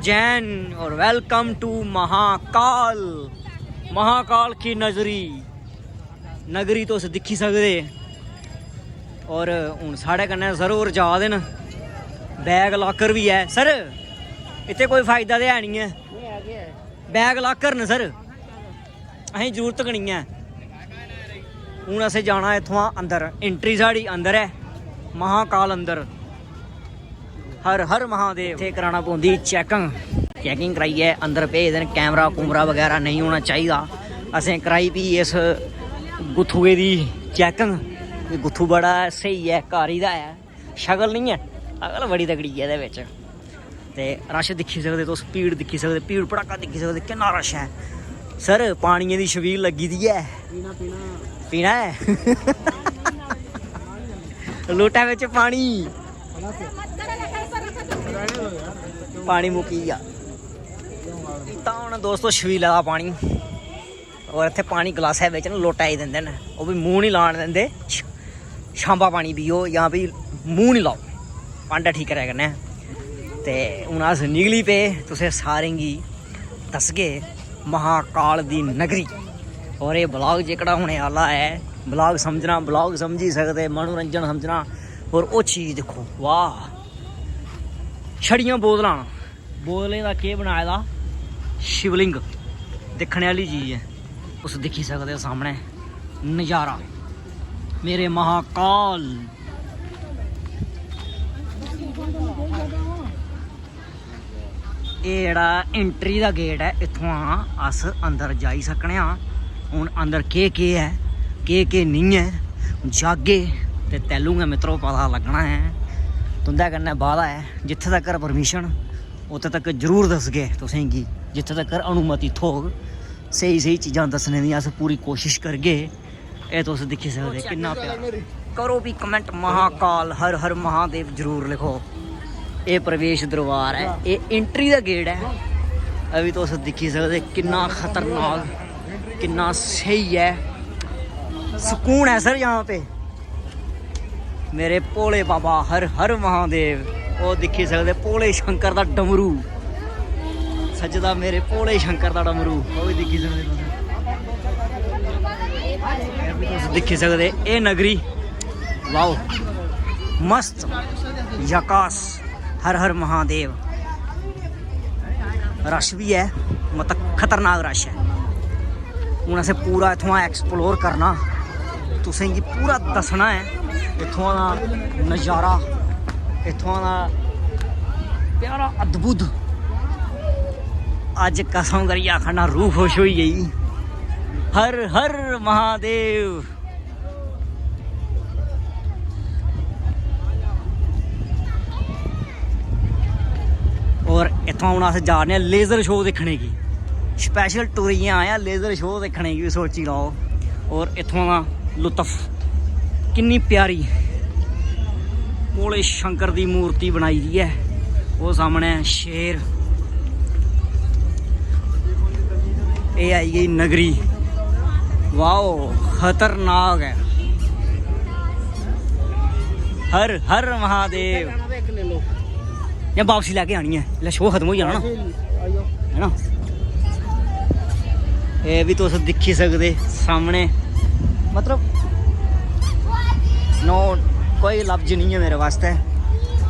जैन और welcome to Mahakal. Mahakal की नगरी तुस दिक्खी सकदे। और हुण साढ़े कन्नै सर होर जा दे न। बैग लाकर भी है सर, इत्थे कोई फायदा ते है नहीं है। बैग लाकर न सर, असें जरूरत गै नहीं है। हूँ असें जाना इत्थुआं अंदर, एंट्री साढ़ी अंदर है महाकाल अंदर। हर हर महादेव। इत्थे कराना पौंदी चैकिंग कराइयै अंदर भेजदे न। कैमरा कुमरा वगैरह नहीं होना चाहिए। असें कराई भी इस गुत्थुए दी चैकिंग। गुत्थू बड़ा स्हेई है, कारी दा है, शक्ल नहीं है, अकल बड़ी तगड़ी है एह्दे बिच। ते रश दिक्खी सकदे तुस, भीड़ दिक्खी सकदे, भीड़ भड़ाका दिक्खी सकदे, किन्ना रश है। सर पानिये दी छबील लगी दी है, पीना है लोटा बिच पानी मुक्की गया। तां हुण दोस्तों छबीला दा पानी। और इत्थे पानी गलासै बिच न लोटा ही दिंदे न, ओह् भी मूँह नहीं लान दिंदे। छांबा पानी पियो जां भी मूँह नहीं लाओ, भांडा ठीक करै कन्नै। ते हून अस निकली पे तुसें सारें गी दसगे महाकाल दी नगरी। और ये ब्लॉग जेकड़ा होने आह्ला है, ब्लॉग समझना, ब्लॉग समझी सकदे, मनोरंजन समझना। और वो चीज़ देखो, वाह, छड़ियां बोतलें दा केह् बनाए दा, शिवलिंग दिक्खने आह्ली चीज़ है। उस दिक्खी सकदे हो सामने नज़ारा मेरे महाकाल। ये जेह्ड़ा एंट्री दा गेट है, इत्थुआं अस अंदर जाई सकने आं। हून अंदर केह् है केह् नहीं है, जागे ते तैलूं गै मित्रो पता लगना है। तुंदे कन्नै वादा है, जित्थे तक परमिशन उत्थे तक जरूर दसगे तुसेंगी। जित्थे तक अनुमति थ्होग सही चीज़ां दस्सने दी अस पूरी कोशिश करगे। ये तुस दिक्खी सकदे किन्ना प्यारा। करो भी कमेंट, महाकाल हर हर महादेव जरूर लिखो। ये प्रवेश दरबार है, ये एंट्री दा गेट है। अभी तुस दिक्खी सकदे किन्ना खतरनाक, किन्ना सही है, सुकून है सर यहाँ पे। मेरे भोले बाबा हर हर महादेव। वो दिक्खी सकदे भोले शंकर दा डमरू सजदा, मेरे भोले शंकर दा डमरू। वो भी दिक्खी सकदे तुस दिक्खी सकदे। ये नगरी वाओ, मस्त यकास, हर हर महादेव। रश भी है, मतलब खतरनाक रश है। हूँ असें पूरा इत्थुआं एक्सप्लोर करना, तुसेंगी पूरा दसना है इत्थुआं दा नज़ारा, इत्थुआं दा प्यारा अद्भुत। अज कसम करियै आखना रूह खुश होई गई। हर हर महादेव। और इत्थुआं हूँ अस जा रहे हैं लेज़र शो दिक्खने की। स्पैशल टूरियां आया लेज़र शो दिक्खने की, सोची लाओ। और इत्थुआं दा लुत्फ किन्नी प्यारी भोले शंकर दी मूर्ति बनाई दी है। वो सामने शेर। ये आई गई नगरी, वाओ खतरनाक है। हर हर महादेव। या वापसी लैके आनी है, ले शो खत्म हो जाना ना, है ना। ये भी तुस दिक्खी सकदे सामने, मतलब नो कोई लफ्ज नहीं है मेरे वास्ते।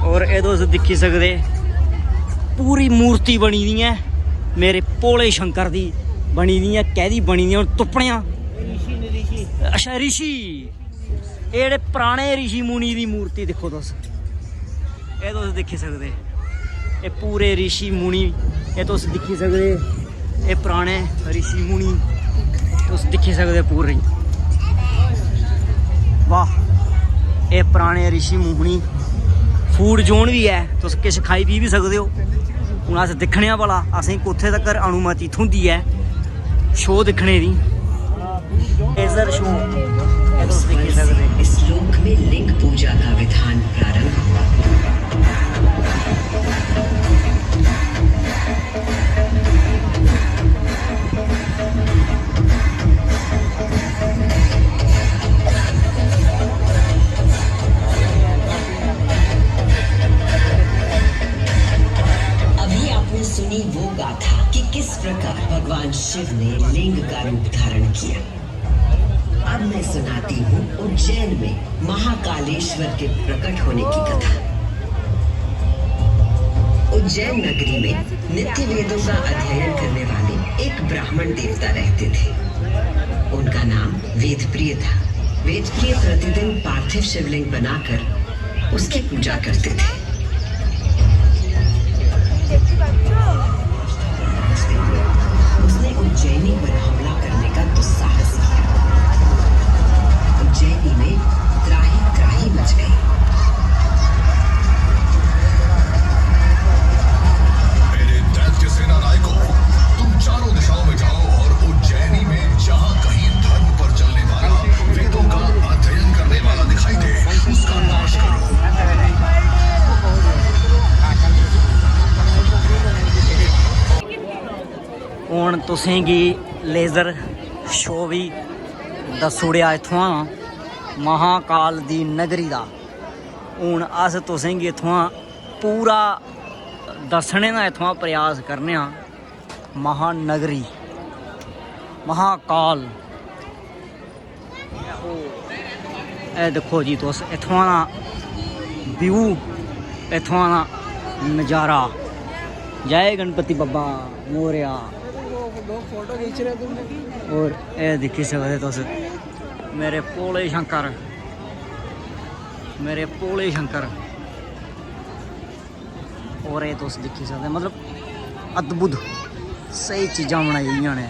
और ये तुस दिक्खी सकदे पूरी मूर्ति बनी दी है मेरे भोले शंकर दी बनी दी है। कैदी बनी दी तुप्पणियां, अच्छा ऋषि, ये जेह्ड़े पराने ऋषि मुनि दी मूर्ति दिक्खो तुस। ये तुस दिक्खी सकदे, ये पूरे ऋषि मुनि, ये तुस दिक्खी सकदे। ये पुराने ऋषि मुनि तुस दिक्खी सकदे पूरे। वाह, ये पुराने ऋषि मुनि। फूड जोन भी है, तुस किश खाई पी भी सकदे हो। हूँ अस दिक्खने भला असें कुत्थे तक अनुमति थ्होंदी है शो दिक्खने दी। लेज़र शो तुस दिक्खी सकदे। इस श्लोक में लिंग पूजा का विधान प्रारंभ हुआ। लिंग का रूप धारण किया। अब मैं सुनाती हूँ उज्जैन में महाकालेश्वर के प्रकट होने की कथा। उज्जैन नगरी में नित्य वेदों का अध्ययन करने वाले एक ब्राह्मण देवता रहते थे। उनका नाम वेदप्रिय था। वेदप्रिय प्रतिदिन पार्थिव शिवलिंग बनाकर उसकी पूजा करते थे। उसने उज्जैनी पर हमला करने का दुस्साहस किया। उज्जैनी में त्राही त्राही मच गई। मेरे दैत्य सेना नायकों, तुम चारों दिशाओं में जाओ और उज्जैनी में जहां कहीं धर्म पर चलने वाला, वेदों का अध्ययन करने वाला दिखाई दे, उसका नाश करो। ਹੁਣ ਤੁਸੀਂ ਕੀ ਲੇਜ਼ਰ ਸ਼ੋ ਵੀ ਦੱਸੂੜਿਆ ਇੱਥੋਂ ਮਹਾਕਾਲ ਦੀ ਨਗਰੀ ਦਾ। ਹੁਣ ਅਸ ਤੁਸੀਂ ਕੀ ਇੱਥੋਂ ਪੂਰਾ ਦੱਸਣੇ ਦਾ ਇੱਥੋਂ ਪ੍ਰयास ਕਰਨੇ ਆ। ਮਹਾਨਗਰੀ ਮਹਾਕਾਲ ਇਹ ਦੇਖੋ ਜੀ ਤੁਸ ਇੱਥੋਂ ਦਾ ਵਿਊ, ਇੱਥੋਂ ਦਾ ਨਜ਼ਾਰਾ। जय गणपति बब्बा मोरिया। फोटो खींच रहे तुम और ये दिखी सकते तुस मेरे भोले शंकर, मेरे भोले शंकर। और ये तुस दिखी सकते मतलब अद्भुत सही चीज़ां बनाई हुई ने।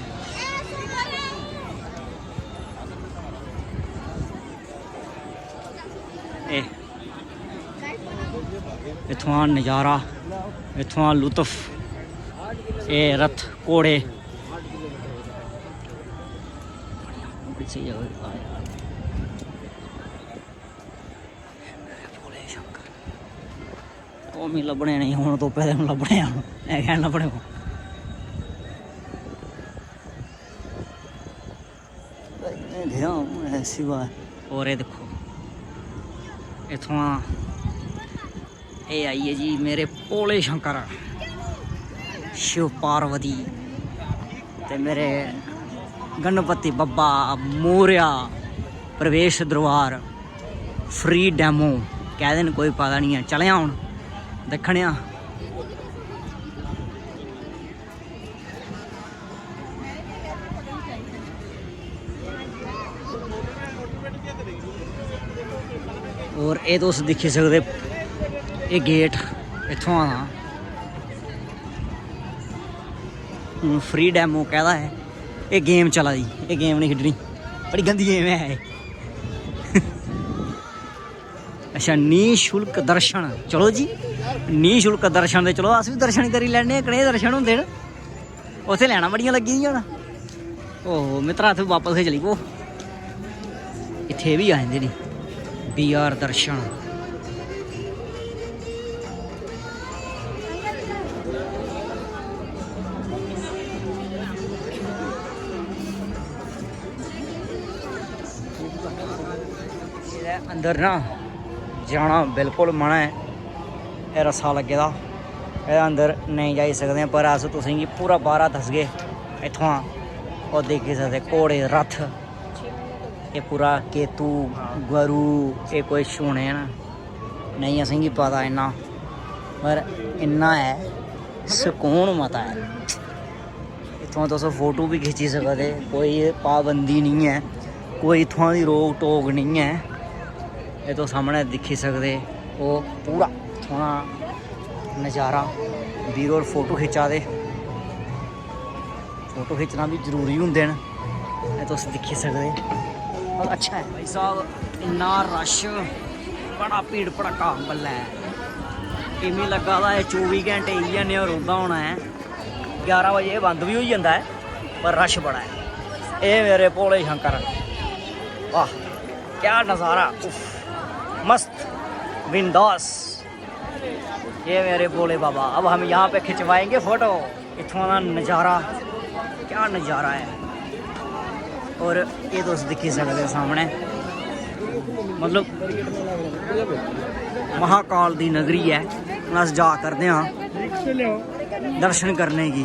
इत्थों नज़ारा, इत्थों लुत्फ, ये रथ घोड़े मी लभने नहीं हूँ तो पहले लभने है लभने ऐसी बात। और ये देखो इत्थों ये आई है जी मेरे भोले शंकर शिव पार्वती ते मेरे गणपति बब्बा मोरिया। प्रवेश द्वार फ्री डैमो कह देन कोई पता नहीं है। चले हूँ देखने। और ये तुस दिखी सकते ये गेट इत्थों आना फ्री डैमो कहता है। ये गेम चला दी, ये गेम नहीं खेडनी, बड़ी गंदी गेम है। अच्छा निशुल्क दर्शन, चलो जी निशुल्क दर्शन दे चलो अस भी दर्शन करी लैने। कनेह् दर्शन होंदे न उत्थे लैना बड़ियां लगी दियां न। ओहो मित्रा इत्थे वापस गै चली पो, इत्थे भी आ जांदे नी बीआर दर्शन। अंदर ना जाना बिल्कुल मना है। यह रस्सा लगे दा, अंदर नहीं जाई सकते पर अस तुसेंगी पूरा बाहर दसगे इत्थों। और देखी सकते घोड़े रथ, ये पूरा केतू गरू, ये कोई छूने न नहीं असेंगी पता इन्ना, पर इन्ना है सुकून मता है। इत्थों तुस फोटो भी खिच्ची सकते, कोई पाबंदी नहीं है, कोई इत्थों की रोक टोक नहीं है। ये तो सामने दिखी सकते वो पूरा थोड़ा नज़ारा। वीर और फोटो खिंचा दे, फोटो खिंचना भी जरूरी होंदे न। ये तुस दिखी सकते बहुत अच्छा है भाई साहब। इन्ना रश, बड़ा भीड़ भड़का बल्ला है। इवें लगा दा है 24 घंटे इ'यै नेहा रौंह्दा होना है। 11 बजे बंद भी हो जाता है पर रश बड़ा है। ये मेरे भोले शंकर, वाह क्या नज़ारा, मस्त बिंदास। ये मेरे भोले बाबा। अब हम यहाँ पे खिंचवाएंगे फ़ोटो। इत्थों का नज़ारा, क्या नज़ारा है। और ये तुस दिखी सकते सामने मतलब महाकाल दी नगरी है। अस जा करते हैं दर्शन करने की।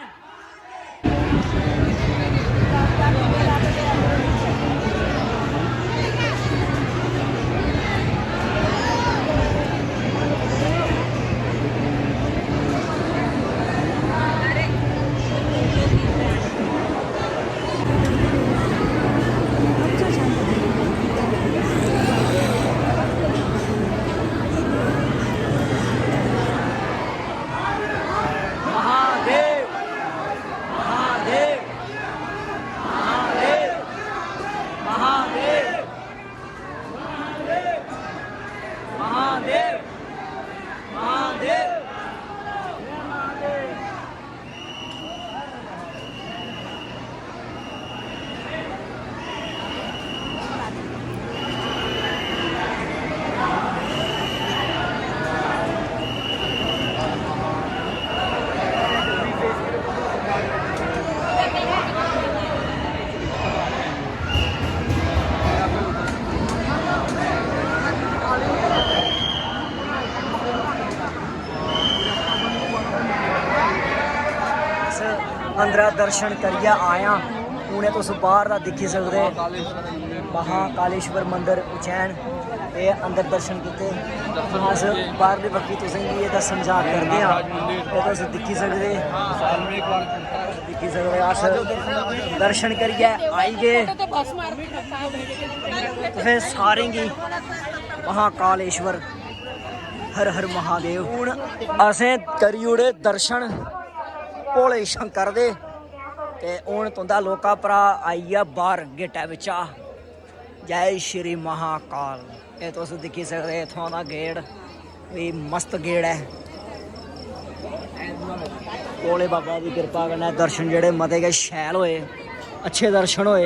महादेव महादेव महादेव महादेव महादेव महादेव अंदर दर्शन करियै आया हूने तुस बाहर दा दिक्खी सकदे महाकालेश्वर मंदिर उज्जैन ते अंदर दर्शन कीते अस बाहरली बक्खी तुसें गी एह्दा समझा करदे आं ते तुस दिक्खी सकदे अस दर्शन करियै आई गे तुसें सारें गी महाकालेश्वर हर हर महादेव हून असें करी ओड़े दर्शन भोले शंकर दे ते हून तुंदा लोका भरा आई गेआ बाहर गेटा बिचा जय श्री महाकाल ये तुस दिक्खी सकदे इत्थुआं दा गेट भी मस्त गेट है भोले बाबा दी कृपा कन्नै दर्शन जेह्ड़े मते गै शैल होए अच्छे दर्शन होए।